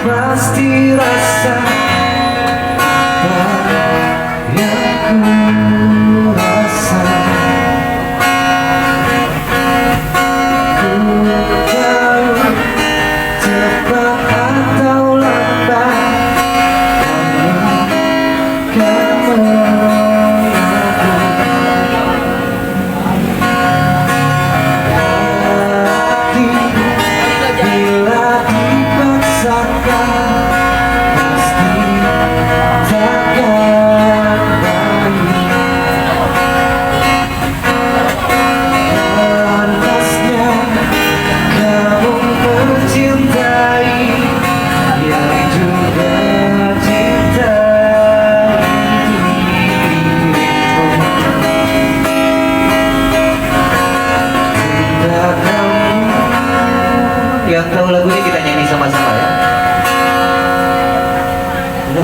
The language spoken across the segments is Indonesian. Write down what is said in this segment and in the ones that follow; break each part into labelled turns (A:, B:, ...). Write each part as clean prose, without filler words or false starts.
A: pasti rasa yang ku rasa. Ku tahu cepat atau lambat kamu yang tahu lagu ini kita nyanyi sama-sama ya.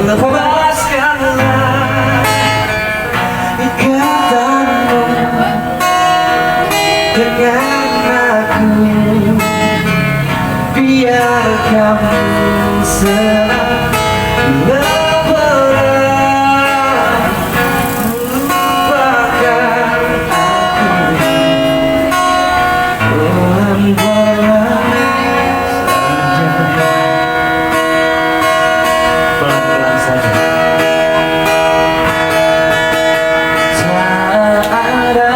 A: Lepaskanlah ikatanmu dengan aku, biar kamu senang lebaran melupakan aku. Pelan-pelan saja. Tak ada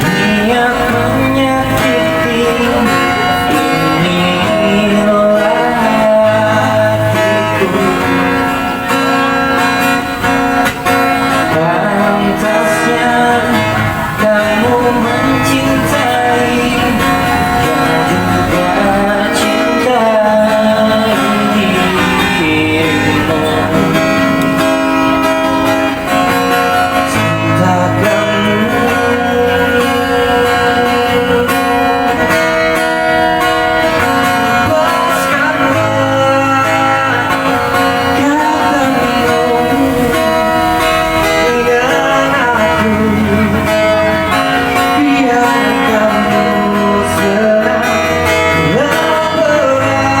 A: niat menyakiti, inilah hatiku. Pantasnya kamu mencintai yang juga cintai dirimu. Cinta kamu lepaskanlah katamu dengan aku, biar kamu senang lebaran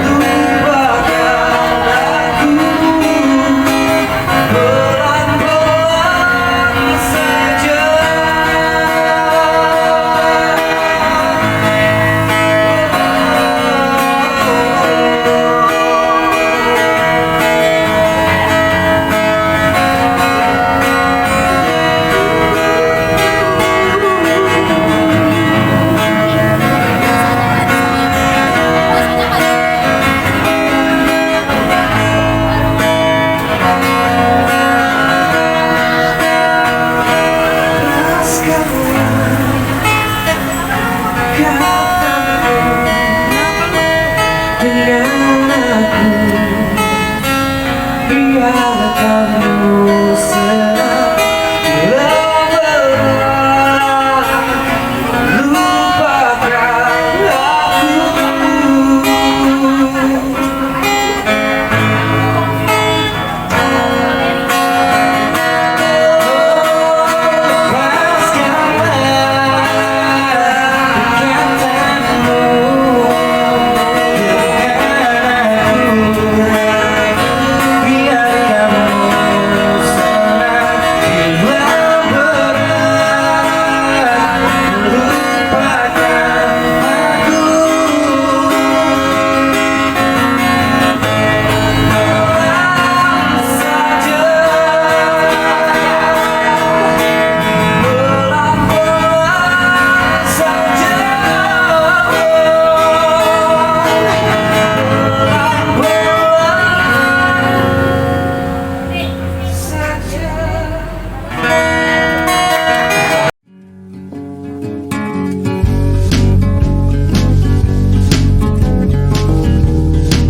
A: lupakan aku. Pelan-pelan saja. Dengan aku, biar kamu senang